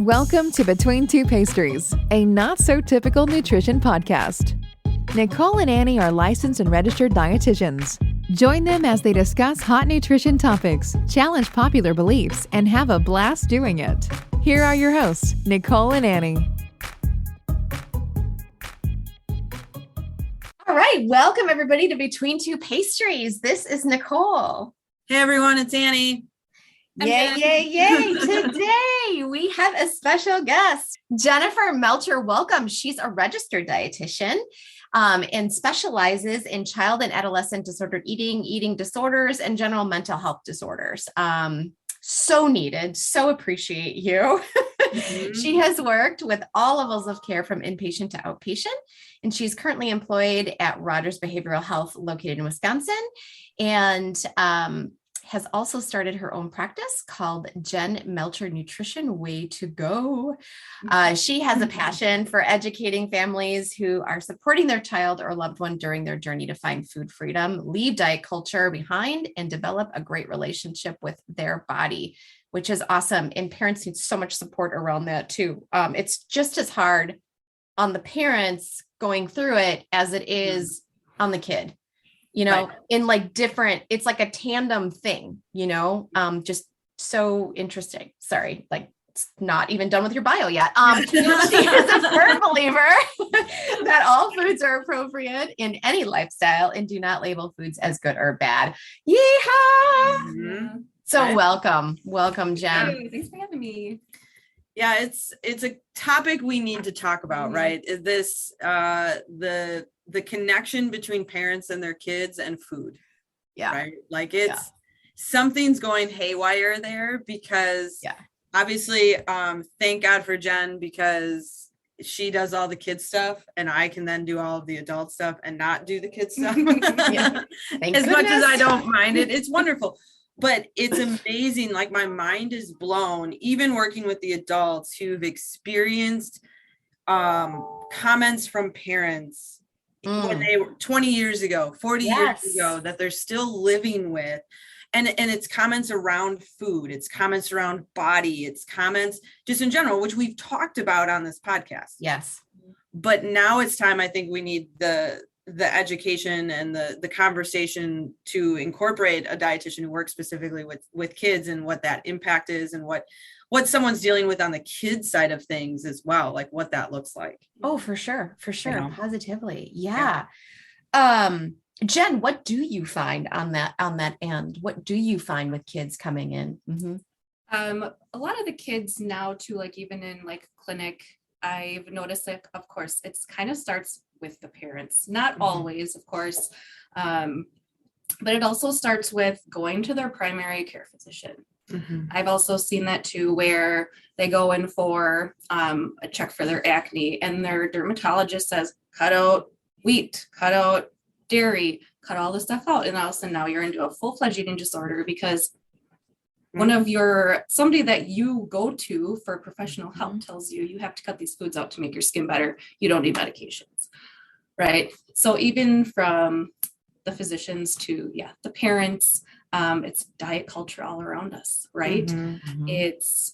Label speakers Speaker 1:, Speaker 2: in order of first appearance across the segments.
Speaker 1: Welcome to Between Two Pastries, a not-so-typical nutrition podcast. Nicole and Annie are licensed and registered dietitians. Join them as they discuss hot nutrition topics, challenge popular beliefs, and have a blast doing it. Here are your hosts, Nicole and Annie.
Speaker 2: All right, welcome everybody to Between Two Pastries. This is Nicole.
Speaker 3: Hey everyone, it's Annie.
Speaker 2: Yay. Today we have a special guest, Jennifer Melcher. Welcome. She's a registered dietitian and specializes in child and adolescent disordered eating, eating disorders, and general mental health disorders. So needed. So appreciate you. Mm-hmm. She has worked with all levels of care from inpatient to outpatient, and she's currently employed at Rogers Behavioral Health located in Wisconsin, and has also started her own practice called Jen Melcher Nutrition Way to Go. She has a passion for educating families who are supporting their child or loved one during their journey to find food freedom, leave diet culture behind, and develop a great relationship with their body, which is awesome. And parents need so much support around that too. It's just as hard on the parents going through it as it is on the kid. You know, right. In like different, it's like a tandem thing, you know, just so interesting. Sorry, like it's not even done with your bio yet. She is a firm believer that all foods are appropriate in any lifestyle and do not label foods as good or bad. Yeehaw! Mm-hmm. So welcome, Jen.
Speaker 4: Hey, thanks for having me.
Speaker 3: Yeah, it's a topic we need to talk about, mm-hmm. right? Is this the connection between parents and their kids and food?
Speaker 2: Yeah.
Speaker 3: Right. Like something's going haywire there because obviously thank God for Jen because she does all the kids stuff and I can then do all of the adult stuff and not do the kids stuff. As much as I don't mind it, it's wonderful. But it's amazing. Like my mind is blown, even working with the adults who've experienced comments from parents when they were 20 years ago, 40 years ago, that they're still living with. And it's comments around food. It's comments around body. It's comments just in general, which we've talked about on this podcast.
Speaker 2: Yes.
Speaker 3: But now it's time, I think we need the education and the conversation to incorporate a dietitian who works specifically with kids and what that impact is and what someone's dealing with on the kids side of things as well, like what that looks like.
Speaker 2: Oh, for sure. You know? Positively. Yeah. Jen, what do you find on that end? What do you find with kids coming in? Mm-hmm.
Speaker 4: A lot of the kids now too, like even in like clinic, I've noticed that of course it's kind of starts with the parents, not always, of course. But it also starts with going to their primary care physician. Mm-hmm. I've also seen that too, where they go in for a check for their acne and their dermatologist says, cut out wheat, cut out dairy, cut all this stuff out. And all of a sudden now you're into a full-fledged eating disorder because somebody that you go to for professional help tells you have to cut these foods out to make your skin better. You don't need medications, right? So even from the physicians to the parents, it's diet culture all around us, right? Mm-hmm. It's,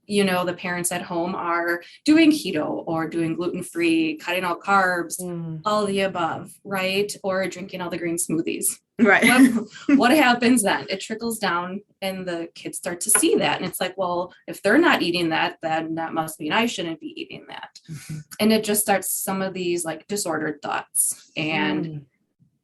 Speaker 4: the parents at home are doing keto or doing gluten-free, cutting out carbs, all the above, right? Or drinking all the green smoothies.
Speaker 3: Right.
Speaker 4: What happens then? It trickles down and the kids start to see that. And it's like, well, if they're not eating that, then that must mean I shouldn't be eating that. Mm-hmm. And it just starts some of these like disordered thoughts and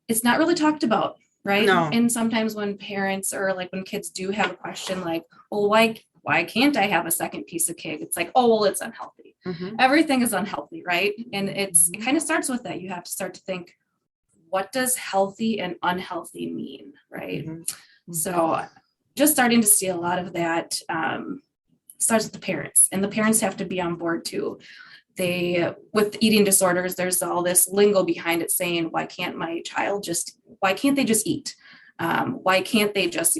Speaker 4: it's not really talked about. Right.
Speaker 3: No.
Speaker 4: And sometimes when parents or like when kids do have a question like, well, why can't I have a second piece of cake? It's like, oh, well, it's unhealthy. Mm-hmm. Everything is unhealthy. Right. And it kind of starts with that. You have to start to think, what does healthy and unhealthy mean? Right. Mm-hmm. So just starting to see a lot of that starts with the parents, and the parents have to be on board too. With eating disorders, there's all this lingo behind it saying, why can't they just eat? Why can't they just,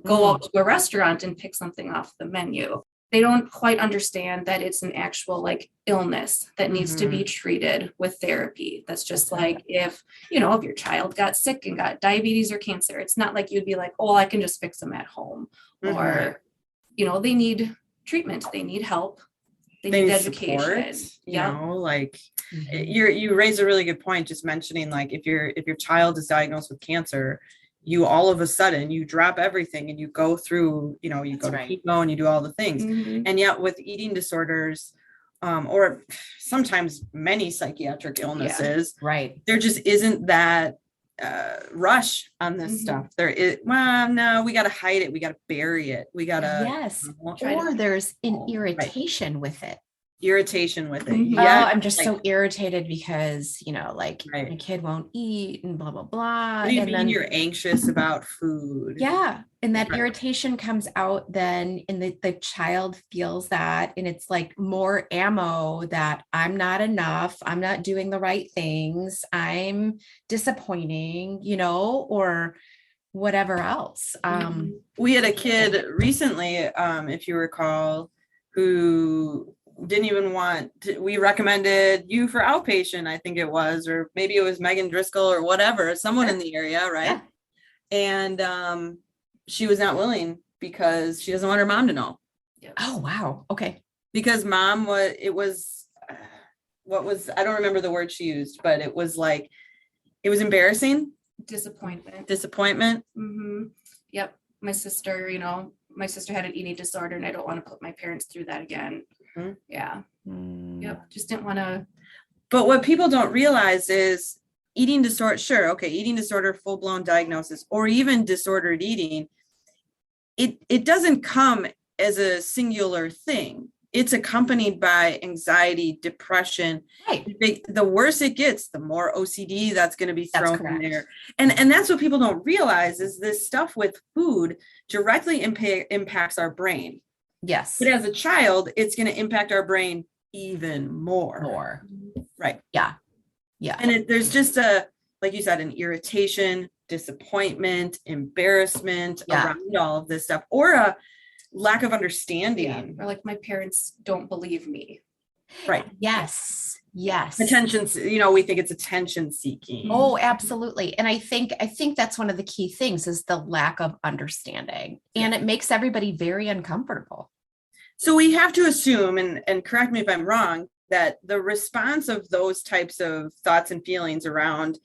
Speaker 4: go out to a restaurant and pick something off the menu? They don't quite understand that it's an actual like illness that needs to be treated with therapy. That's just like if your child got sick and got diabetes or cancer, it's not like you'd be like, oh, I can just fix them at home. Or, they need treatment, they need help. They need
Speaker 3: education,
Speaker 4: education.
Speaker 3: you know, like you raise a really good point, just mentioning like if your child is diagnosed with cancer, you all of a sudden you drop everything and you go through, you know, you go to chemo and you do all the things. And yet with eating disorders, or sometimes many psychiatric illnesses, there just isn't that rush on this stuff. There is, well, no, we got to hide it, we got to bury it, we got to
Speaker 2: or there's an irritation with it.
Speaker 3: Irritation with it.
Speaker 2: Yeah, I'm just so irritated because, you know, like my kid won't eat and blah blah blah.
Speaker 3: What do you mean you're anxious about food?
Speaker 2: Yeah, and that irritation comes out then, and the child feels that, and it's like more ammo that I'm not enough, I'm not doing the right things, I'm disappointing, you know, or whatever else.
Speaker 3: We had a kid recently, if you recall, who didn't even want to, we recommended you for outpatient, I think it was, or maybe it was Megan Driscoll or whatever, someone in the area, right? And she was not willing because she doesn't want her mom to know.
Speaker 2: Oh wow, okay.
Speaker 3: Because mom was, it was, what was, I don't remember the word she used, but it was like, it was embarrassing.
Speaker 4: Disappointment. Yep. My sister, you know, my sister had an eating disorder, and I don't want to put my parents through that again. Yep. Just didn't want to.
Speaker 3: But what people don't realize is eating disorder, sure, okay, eating disorder, full-blown diagnosis, or even disordered eating, it doesn't come as a singular thing. It's accompanied by anxiety, depression. The worse it gets, the more OCD that's going to be thrown in there. And that's what people don't realize is this stuff with food directly impacts our brain.
Speaker 2: Yes.
Speaker 3: But as a child, it's going to impact our brain even more. Right.
Speaker 2: Yeah.
Speaker 3: And there's just like you said, an irritation, disappointment, embarrassment around all of this stuff, or a lack of understanding.
Speaker 4: Or like my parents don't believe me.
Speaker 3: Right.
Speaker 2: Yes.
Speaker 3: Attention, you know, we think it's attention seeking.
Speaker 2: Oh, absolutely. And I think that's one of the key things is the lack of understanding. And it makes everybody very uncomfortable.
Speaker 3: So we have to assume, and correct me if I'm wrong, that the response of those types of thoughts and feelings around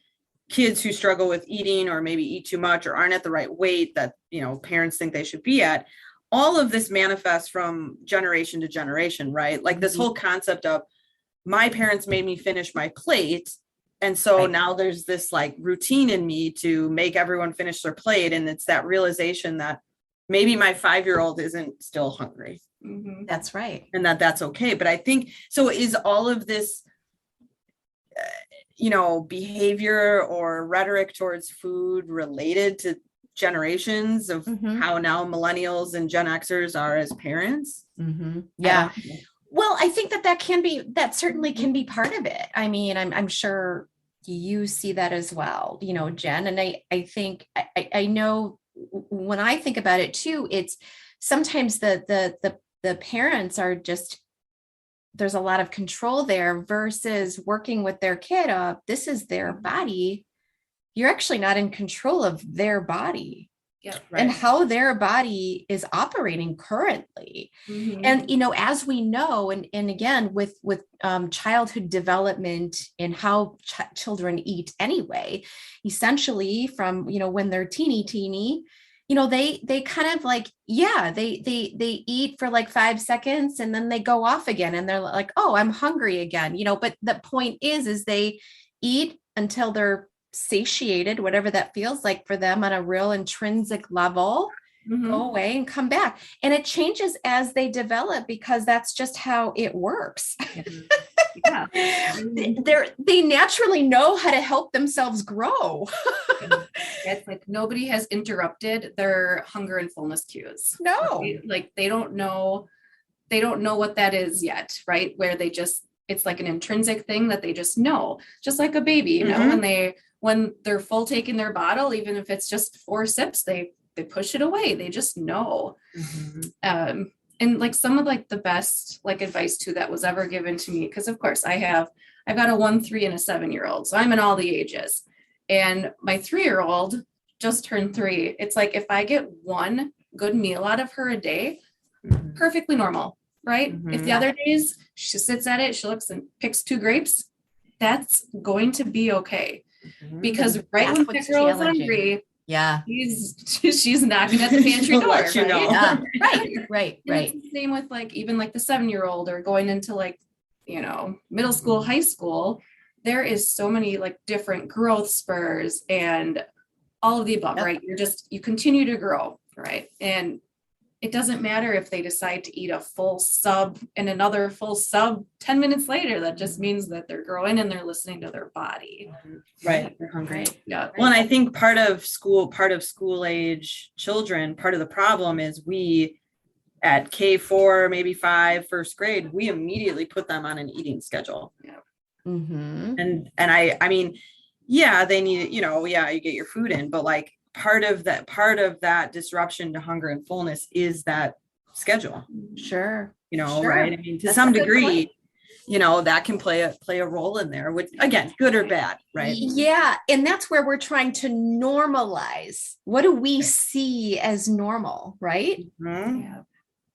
Speaker 3: kids who struggle with eating or maybe eat too much or aren't at the right weight that, you know, parents think they should be at, all of this manifests from generation to generation, right? Like this whole concept of my parents made me finish my plate. And so now there's this like routine in me to make everyone finish their plate. And it's that realization that maybe my 5-year-old isn't still hungry.
Speaker 2: That's right.
Speaker 3: And that's okay. But I think, so is all of this, you know, behavior or rhetoric towards food related to generations of how now millennials and Gen Xers are as parents?
Speaker 2: Yeah. Well, I think that certainly can be part of it. I mean, I'm sure you see that as well, you know, Jen. And I think I know when I think about it too, it's sometimes the parents are just, there's a lot of control there versus working with their kid up. This is their body. You're actually not in control of their body and how their body is operating currently. And, you know, as we know, and again, with childhood development and how children eat anyway, essentially from, you know, when they're teeny, you know, they kind of like, they eat for like 5 seconds and then they go off again and they're like, oh, I'm hungry again, you know, but the point is they eat until they're satiated, whatever that feels like for them on a real intrinsic level, go away and come back. And it changes as they develop because that's just how it works. They naturally know how to help themselves grow.
Speaker 4: It's like nobody has interrupted their hunger and fullness cues.
Speaker 2: No,
Speaker 4: like they don't know what that is yet, right? Where it's like an intrinsic thing that they just know, just like a baby, you know, when they're full taking their bottle, even if it's just 4 sips, they push it away. They just know. And like some of like the best like advice too that was ever given to me, because of course I've got a 1, 3, and a 7-year-old. So I'm in all the ages. And my 3-year-old just turned 3. It's like if I get one good meal out of her a day, perfectly normal. right? If the other days she sits at it, she looks and picks 2 grapes, that's going to be okay. Because right when that girl is hungry, she's knocking at the pantry door, right?
Speaker 2: Yeah. Right.
Speaker 4: It's the same with like even like the 7-year-old or going into like, middle school, high school. There is so many like different growth spurs and all of the above, right? You continue to grow, right? And it doesn't matter if they decide to eat a full sub and another full sub 10 minutes later. That just means that they're growing and they're listening to their body.
Speaker 3: Right. They're hungry.
Speaker 4: Right. Yeah.
Speaker 3: Well, and I think part of school age children, part of the problem is we at K4, maybe 5, first grade, we immediately put them on an eating schedule.
Speaker 4: Yeah.
Speaker 3: And I mean, yeah, they need, you get your food in, but like part of that disruption to hunger and fullness is that schedule.
Speaker 2: Sure.
Speaker 3: Right. I mean, to some degree, that can play a role in there, which again, good or bad, right?
Speaker 2: Yeah. And that's where we're trying to normalize. What do we see as normal, right?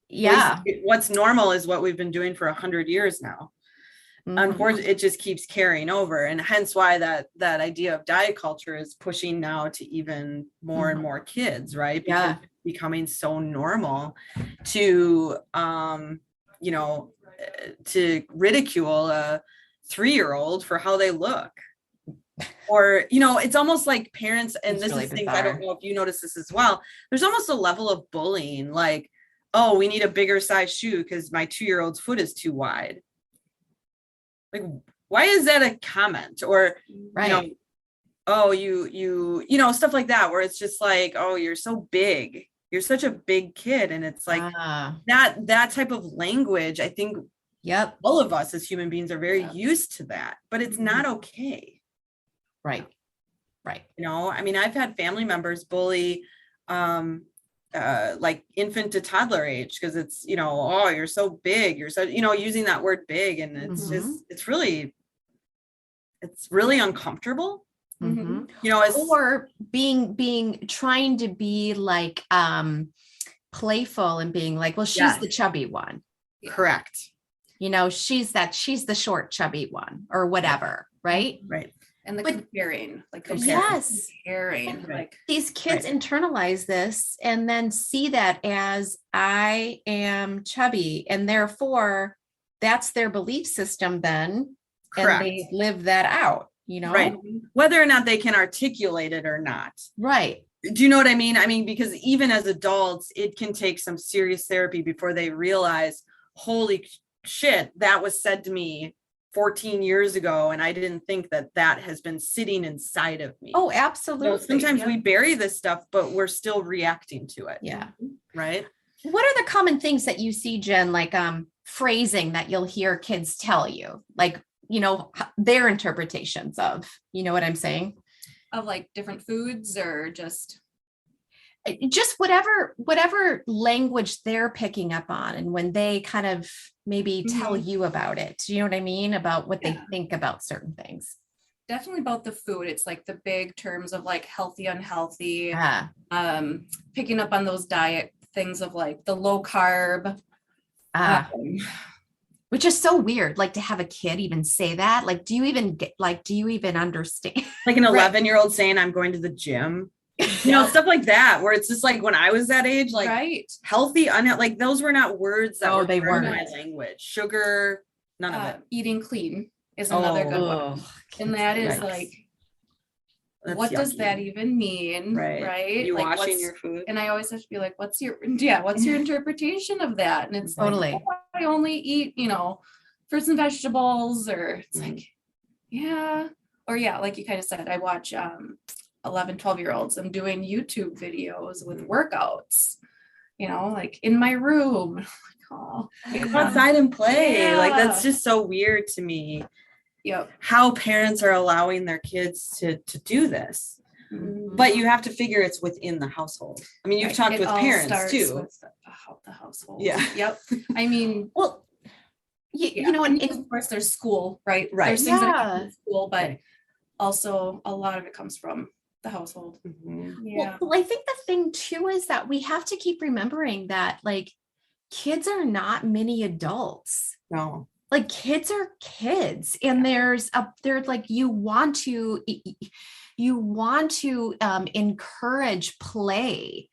Speaker 2: Yeah.
Speaker 3: What's normal is what we've been doing for 100 years now. Unfortunately, it just keeps carrying over, and hence why that idea of diet culture is pushing now to even more and more kids, right? Because it's becoming so normal to to ridicule a 3-year-old for how they look, or it's almost like parents, and this is things I don't know if you notice this as well. There's almost a level of bullying, like, oh, we need a bigger size shoe because my 2-year-old's foot is too wide. Like, why is that a comment? Or, oh, you stuff like that, where it's just like, oh, you're so big. You're such a big kid. And it's like that type of language. I think all of us as human beings are very used to that, but it's not okay.
Speaker 2: Right.
Speaker 3: I mean, I've had family members bully, like infant to toddler age, because it's oh, you're so big, you're so using that word big, and it's just it's really uncomfortable.
Speaker 2: Or being trying to be like playful and being like, well, she's the chubby one.
Speaker 3: Correct.
Speaker 2: She's the short chubby one or whatever, right?
Speaker 4: And comparing, like
Speaker 2: like these kids internalize this and then see that as I am chubby, and therefore that's their belief system then.
Speaker 3: Correct.
Speaker 2: And they live that out,
Speaker 3: right, whether or not they can articulate it or not.
Speaker 2: Right.
Speaker 3: Do you know what I mean? I mean, because even as adults, it can take some serious therapy before they realize, holy shit, that was said to me 14 years ago, and I didn't think that has been sitting inside of me.
Speaker 2: Oh, absolutely.
Speaker 3: Sometimes we bury this stuff, but we're still reacting to it.
Speaker 2: Yeah.
Speaker 3: Right.
Speaker 2: What are the common things that you see, Jen, like phrasing that you'll hear kids tell you, like, their interpretations of, what I'm saying?
Speaker 4: Of like different foods, or just
Speaker 2: whatever language they're picking up on, and when they kind of maybe tell you about it, you know what I mean, about what they think about certain things.
Speaker 4: Definitely about the food. It's like the big terms of like healthy, unhealthy, picking up on those diet things of like the low carb,
Speaker 2: which is so weird, like to have a kid even say that. Like, do you even understand?
Speaker 3: Like an 11-year-old saying, I'm going to the gym. Stuff like that, where it's just like, when I was that age, like healthy, like those were not words that were in my language. Sugar, none of it.
Speaker 4: Eating clean is another good one. And that is like, what does that even mean? Right.
Speaker 3: You
Speaker 4: like
Speaker 3: washing your food.
Speaker 4: And I always have to be like, what's your interpretation of that? And it's
Speaker 2: totally,
Speaker 4: like, oh, I only eat, fruits and vegetables, or it's like, or like you kind of said, I watch 11, 12-year-olds. I'm doing YouTube videos with workouts, like in my room. Like, oh,
Speaker 3: go outside and play. Like, that's just so weird to me. How parents are allowing their kids to do this. But you have to figure it's within the household. I mean, you've talked with parents too.
Speaker 4: With the household.
Speaker 3: I
Speaker 4: mean, well, and of course there's school, right? There's things that come from school, but also a lot of it comes from the household.
Speaker 2: Well, I think the thing too is that we have to keep remembering that, like, kids are not mini adults.
Speaker 3: No.
Speaker 2: Like kids are kids, and they're like, you want to encourage play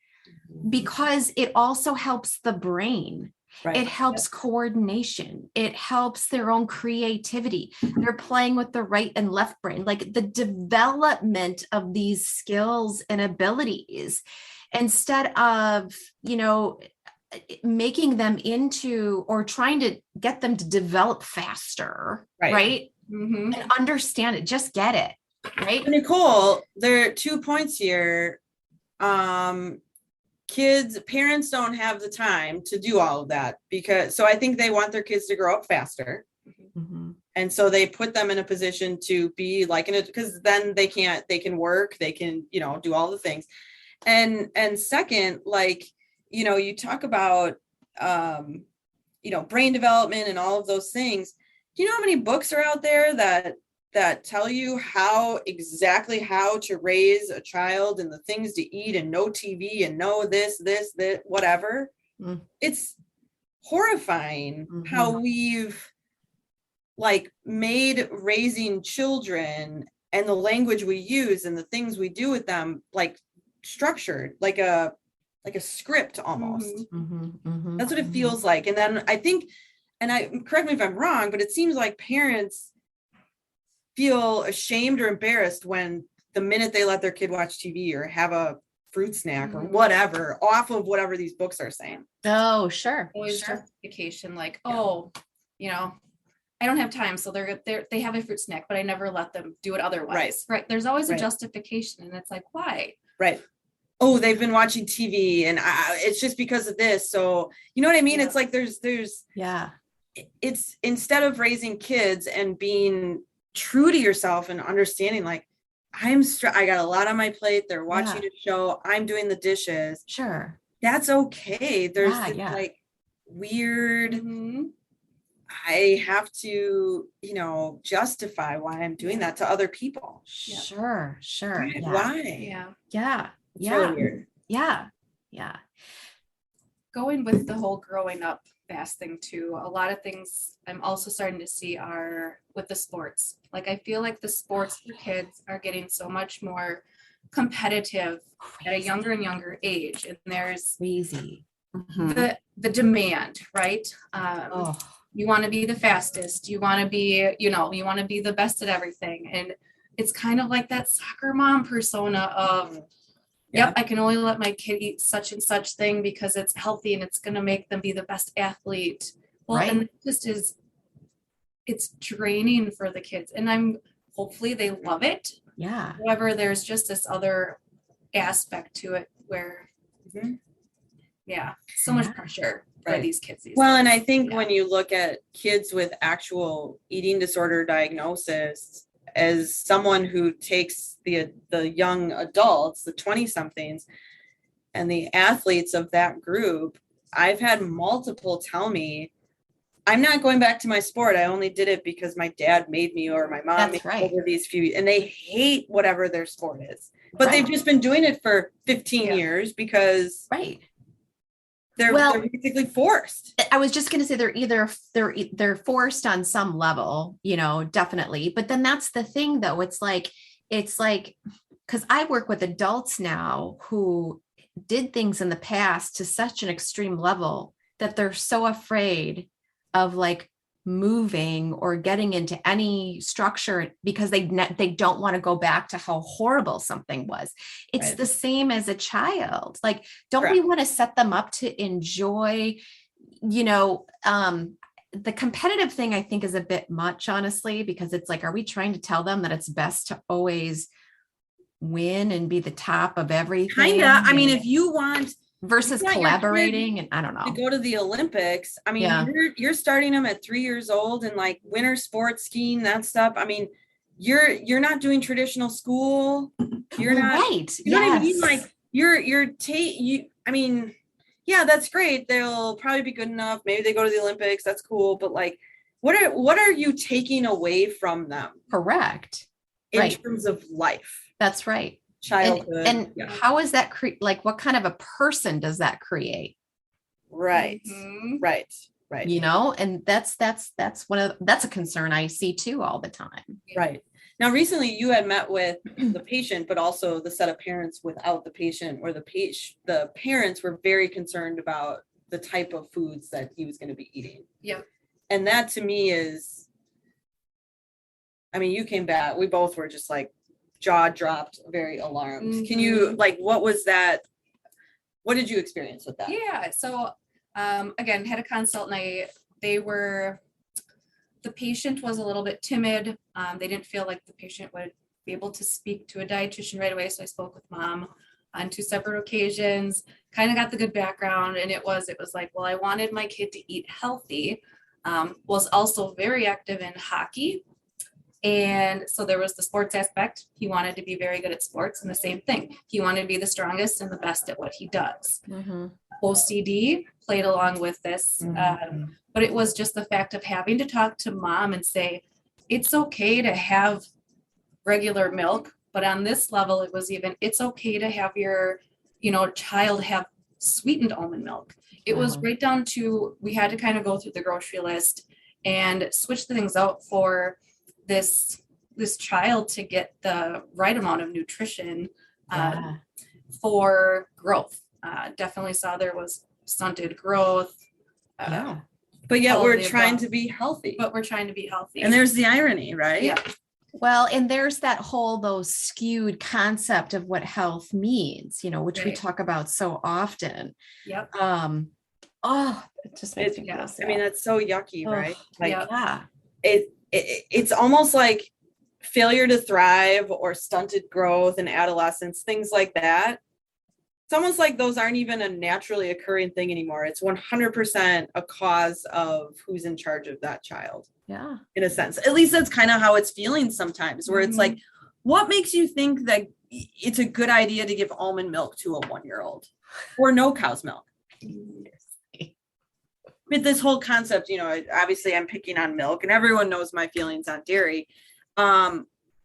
Speaker 2: because it also helps the brain.
Speaker 3: Right.
Speaker 2: It helps coordination. It helps their own creativity. They're playing with the right and left brain, like the development of these skills and abilities, instead of, making them into or trying to get them to develop faster, right?
Speaker 4: Mm-hmm.
Speaker 2: And understand it, just get it, right?
Speaker 3: Nicole, there are 2 points here. Parents don't have the time to do all of that so I think they want their kids to grow up faster.
Speaker 2: Mm-hmm.
Speaker 3: And so they put them in a position to be like because then they can work, they can, do all the things. And second, like, you talk about, brain development and all of those things. Do you know how many books are out there that tell you exactly how to raise a child and the things to eat and no TV and no this, whatever? Mm. It's horrifying how we've like made raising children and the language we use and the things we do with them, like structured, like a script almost. That's what it feels like. And then I think, and correct me if I'm wrong, but it seems like parents feel ashamed or embarrassed when the minute they let their kid watch TV or have a fruit snack or whatever off of whatever these books are saying.
Speaker 2: Oh, sure.
Speaker 4: Always justification, like, I don't have time, so they have a fruit snack, but I never let them do it otherwise. Right. There's always a justification, and it's like, why?
Speaker 3: Right. Oh, they've been watching TV, and it's just because of this. So you know what I mean? Yeah. It's like there's it's instead of raising kids and being true to yourself and understanding, like, I got a lot on my plate. They're watching a show. I'm doing the dishes.
Speaker 2: Sure.
Speaker 3: That's okay. There's like weird. I have to, justify why I'm doing that to other people.
Speaker 2: Sure.
Speaker 3: Why?
Speaker 2: Yeah.
Speaker 3: It's really weird.
Speaker 2: Yeah.
Speaker 4: Going with the whole growing up fast thing too, a lot of things I'm also starting to see are with the sports. Like, I feel like the sports for kids are getting so much more competitive at a younger and younger age. And there's
Speaker 2: crazy.
Speaker 4: The demand, right? You want to be the fastest. You want to be, you want to be the best at everything. And it's kind of like that soccer mom persona of, I can only let my kid eat such and such thing because it's healthy and it's going to make them be the best athlete. Well, and it just is, it's draining for the kids. And hopefully they love it.
Speaker 2: Yeah.
Speaker 4: However, there's just this other aspect to it where, so much pressure for these kids.
Speaker 3: And I think when you look at kids with actual eating disorder diagnosis, as someone who takes the young adults, the 20-somethings, and the athletes of that group, I've had multiple tell me, I'm not going back to my sport. I only did it because my dad made me or my mom made me over these few, and they hate whatever their sport is. But they've just been doing it for 15 years because they're basically forced.
Speaker 2: I was just going to say they're forced on some level, definitely. But then that's the thing, though. It's like, because I work with adults now who did things in the past to such an extreme level that they're so afraid of like moving or getting into any structure because they don't want to go back to how horrible something was. It's the same as a child. Like, don't we want to set them up to enjoy, the competitive thing, I think, is a bit much, honestly, because it's like, are we trying to tell them that it's best to always win and be the top of everything?
Speaker 3: Kinda. I mean, if you want
Speaker 2: versus collaborating, and I don't know,
Speaker 3: to go to the Olympics. I mean, you're starting them at 3 years old and like winter sports, skiing, that stuff. I mean, you're not doing traditional school. You're not right. You know what I mean? Like I mean, yeah, that's great. They'll probably be good enough. Maybe they go to the Olympics. That's cool. But like, what are you taking away from them?
Speaker 2: Correct.
Speaker 3: In terms of life.
Speaker 2: That's right.
Speaker 3: Childhood.
Speaker 2: And how is that like, what kind of a person does that create?
Speaker 3: Right.
Speaker 4: Mhm.
Speaker 3: Right.
Speaker 2: You know, and that's a concern I see too all the time.
Speaker 3: Right. Now, recently you had met with the patient, but also the set of parents without the patient, where the parents were very concerned about the type of foods that he was going to be eating.
Speaker 4: Yep.
Speaker 3: And that to me is, I mean, you came back, we both were just like jaw dropped, very alarmed.
Speaker 4: Mhm.
Speaker 3: Can you, like, what was that? What did you experience with that?
Speaker 4: Yeah. So again, had a consult and the patient was a little bit timid. They didn't feel like the patient would be able to speak to a dietitian right away. So I spoke with mom on 2 separate occasions, kind of got the good background. And it was like, well, I wanted my kid to eat healthy, was also very active in hockey. And so there was the sports aspect. He wanted to be very good at sports, and the same thing. He wanted to be the strongest and the best at what he does. OCD played along with this, but it was just the fact of having to talk to mom and say, it's okay to have regular milk, but on this level, it was even, it's okay to have your, child have sweetened almond milk. It was right down to, we had to kind of go through the grocery list and switch the things out for this child to get the right amount of nutrition for growth. Definitely saw there was stunted growth.
Speaker 3: But yet we're trying to be healthy.
Speaker 4: And
Speaker 3: there's the irony, right?
Speaker 4: Yeah.
Speaker 2: Well, and there's that whole skewed concept of what health means, which we talk about so often.
Speaker 4: Yep.
Speaker 2: It just makes me feel sad.
Speaker 3: I mean, that's so yucky, right?
Speaker 2: Yeah.
Speaker 3: It's almost like failure to thrive or stunted growth in adolescence, things like that. It's almost like those aren't even a naturally occurring thing anymore. It's 100% a cause of who's in charge of that child.
Speaker 2: Yeah.
Speaker 3: In a sense, at least that's kind of how it's feeling sometimes, where it's like, what makes you think that it's a good idea to give almond milk to a 1-year-old or no cow's milk? With this whole concept, obviously I'm picking on milk and everyone knows my feelings on dairy.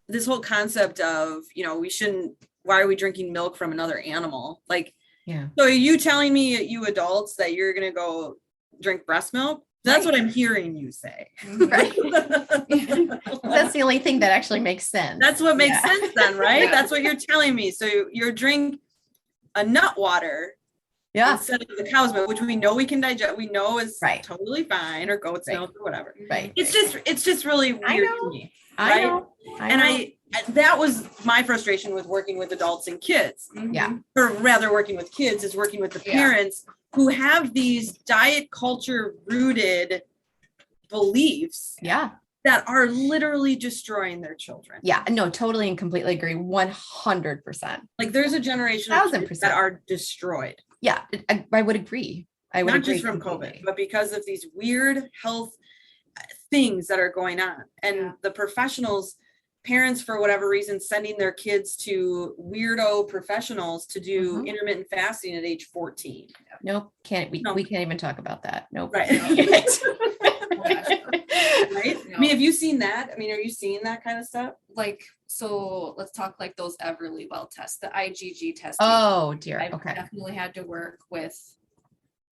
Speaker 3: This whole concept of, why are we drinking milk from another animal? Like, so are you telling me, you adults, that you're going to go drink breast milk? That's what I'm hearing you say.
Speaker 2: Right. That's the only thing that actually makes sense.
Speaker 3: That's what makes sense then, right? That's what you're telling me. So you're drink a nut water instead of the cow's milk, which we know we can digest, we know is totally fine, or goat's milk or whatever.
Speaker 2: Right.
Speaker 3: It's just really weird to me. Right?
Speaker 2: I know.
Speaker 3: And that was my frustration with working with adults and kids.
Speaker 2: Yeah.
Speaker 3: Or rather, working with kids is working with the parents who have these diet culture rooted beliefs that are literally destroying their children.
Speaker 2: Yeah, no, totally and completely agree. 100%.
Speaker 3: Like, there's a generation of kids that are destroyed.
Speaker 2: Yeah, I would agree.
Speaker 3: Not just from COVID, but because of these weird health things that are going on. And the professionals, parents, for whatever reason, sending their kids to weirdo professionals to do intermittent fasting at age 14.
Speaker 2: Nope. We can't even talk about that. Nope.
Speaker 3: Right. Right. I mean, have you seen that? I mean, are you seeing that kind of stuff?
Speaker 4: Like, so let's talk like those Everlywell tests, the IgG testing.
Speaker 2: Oh dear.
Speaker 4: I've definitely had to work with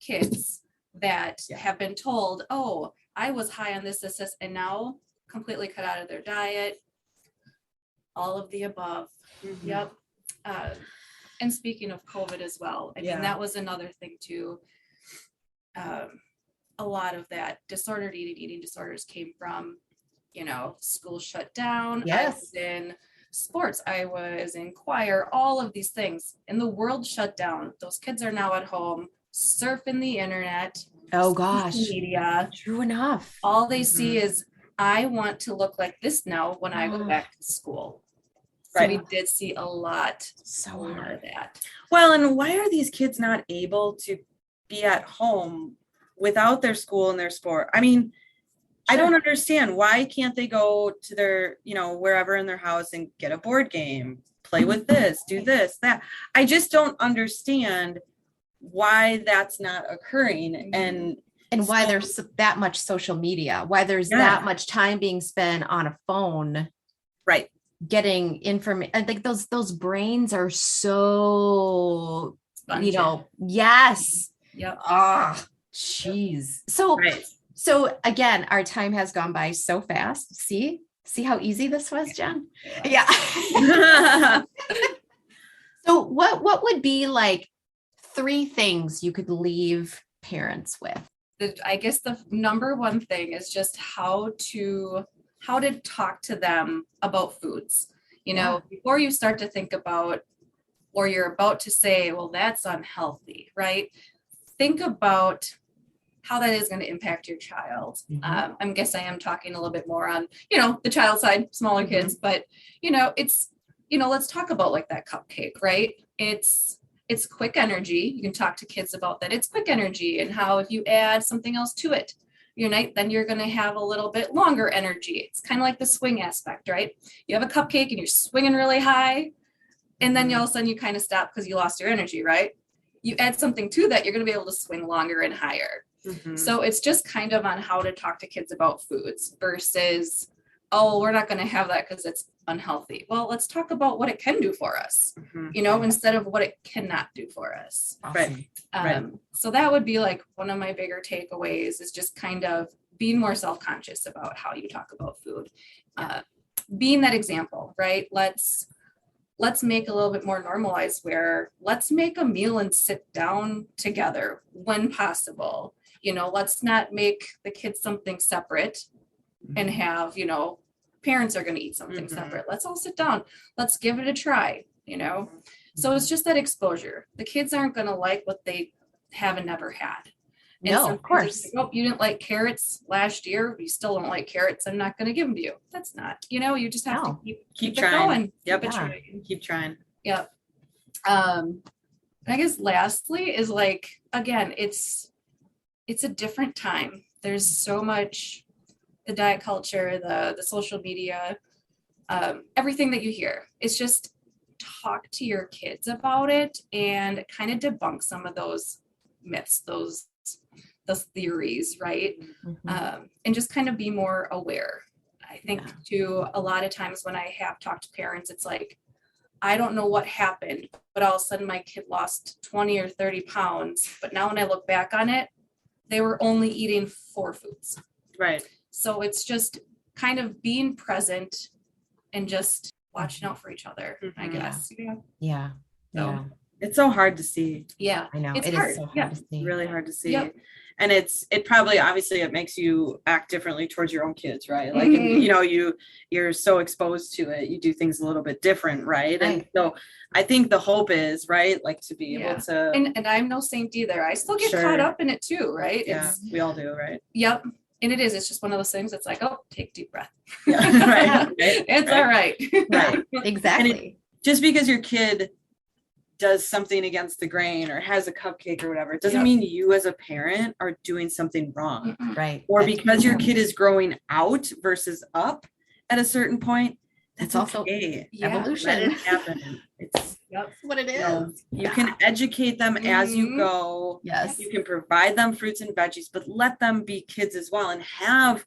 Speaker 4: kids that have been told, oh, I was high on this, and now completely cut out of their diet. All of the above. Yep. And speaking of COVID as well, I mean, that was another thing too. A lot of that disordered eating disorders came from, school shut down.
Speaker 2: Yes.
Speaker 4: I was in sports. I was in choir, all of these things. And the world shut down. Those kids are now at home, surfing the internet.
Speaker 2: Oh gosh.
Speaker 4: Media.
Speaker 2: True enough.
Speaker 4: All they see is, I want to look like this now when I go back to school. So we did see a lot of that.
Speaker 3: Well, and why are these kids not able to be at home without their school and their sport? I mean, I don't understand. Why can't they go to their, wherever in their house and get a board game, play with this, do this, that? I just don't understand why that's not occurring. And
Speaker 2: why there's that much social media, why there's that much time being spent on a phone.
Speaker 3: Right.
Speaker 2: Getting information. I think those brains are so,
Speaker 4: Spongy.
Speaker 2: Yes.
Speaker 4: Yep.
Speaker 2: Ah, jeez. So,
Speaker 3: Right.
Speaker 2: so again, our time has gone by so fast. See how easy this was, Jen? Yeah. So what would be like 3 things you could leave parents with?
Speaker 4: I guess the number one thing is just how to talk to them about foods. You know, before you start to think about, or you're about to say, well, that's unhealthy, right? Think about how that is going to impact your child. I guess I am talking a little bit more on, the child side, smaller kids, but, it's, let's talk about like that cupcake, right? It's quick energy. You can talk to kids about that. It's quick energy, and how if you add something else to it, then you're going to have a little bit longer energy. It's kind of like the swing aspect, right? You have a cupcake and you're swinging really high, and then all of a sudden you kind of stop because you lost your energy, right? You add something to that, you're going to be able to swing longer and higher. So it's just kind of on how to talk to kids about foods versus, oh, we're not going to have that because it's unhealthy. Well, let's talk about what it can do for us, instead of what it cannot do for us.
Speaker 3: Right.
Speaker 4: So that would be like one of my bigger takeaways, is just kind of being more self-conscious about how you talk about food. Being that example, right? Let's make a little bit more normalized, where let's make a meal and sit down together when possible. Let's not make the kids something separate and have, parents are going to eat something separate. Let's all sit down. Let's give it a try, So it's just that exposure. The kids aren't going to like what they haven't never had. And
Speaker 2: no, of course.
Speaker 4: Like, oh, you didn't like carrots last year. You still don't like carrots. I'm not going to give them to you. That's not, you just have to keep
Speaker 3: trying.
Speaker 4: Going.
Speaker 3: Yep.
Speaker 4: Keep
Speaker 3: trying.
Speaker 4: Yep. I guess lastly is like, again, it's a different time. There's so much, the diet culture, the social media, everything that you hear. It's just talk to your kids about it and kind of debunk some of those myths, those theories, right? And just kind of be more aware. I think too, a lot of times when I have talked to parents, it's like, I don't know what happened, but all of a sudden my kid lost 20 or 30 pounds. But now when I look back on it, they were only eating 4 foods.
Speaker 3: Right.
Speaker 4: So it's just kind of being present and just watching out for each other, I guess.
Speaker 2: Yeah.
Speaker 4: So
Speaker 3: it's so hard to see.
Speaker 2: Yeah, I know.
Speaker 4: It's
Speaker 2: it
Speaker 4: hard.
Speaker 2: is so hard to see.
Speaker 3: Really hard to see.
Speaker 4: Yep.
Speaker 3: And it probably, obviously it makes you act differently towards your own kids, right? Like, you're so exposed to it, you do things a little bit different, right? And so I think the hope is, right, like to be able to,
Speaker 4: and I'm no saint either. I still get caught up in it too, right?
Speaker 3: Yeah, we all do, right?
Speaker 4: Yep. And it's just one of those things that's like, oh, take a deep breath.
Speaker 3: Yeah, right.
Speaker 4: It's all right.
Speaker 2: Right. Exactly.
Speaker 3: Just because your kid does something against the grain or has a cupcake or whatever, it doesn't mean you as a parent are doing something wrong.
Speaker 2: Right.
Speaker 3: Or because your kid is growing out versus up at a certain point, that's
Speaker 2: also
Speaker 3: evolution. Let it happen. It's
Speaker 2: what it is.
Speaker 3: You can educate them as you go.
Speaker 2: Yes.
Speaker 3: You can provide them fruits and veggies, but let them be kids as well and have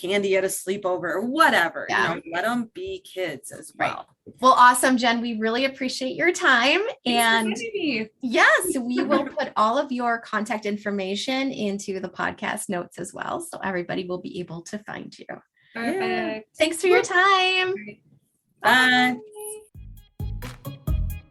Speaker 3: candy at a sleepover or whatever. Let them be kids as well.
Speaker 2: Right. Well, awesome, Jen. We really appreciate your time. And yes, we will put all of your contact information into the podcast notes as well, so everybody will be able to find you.
Speaker 4: Perfect.
Speaker 2: Yeah. Thanks for your time.
Speaker 3: Bye.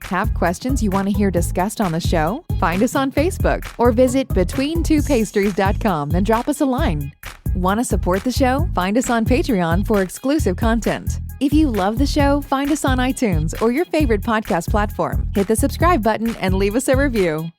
Speaker 1: Have questions you want to hear discussed on the show? Find us on Facebook or visit between2pastries.com and drop us a line. Want to support the show? Find us on Patreon for exclusive content. If you love the show, find us on iTunes or your favorite podcast platform. Hit the subscribe button and leave us a review.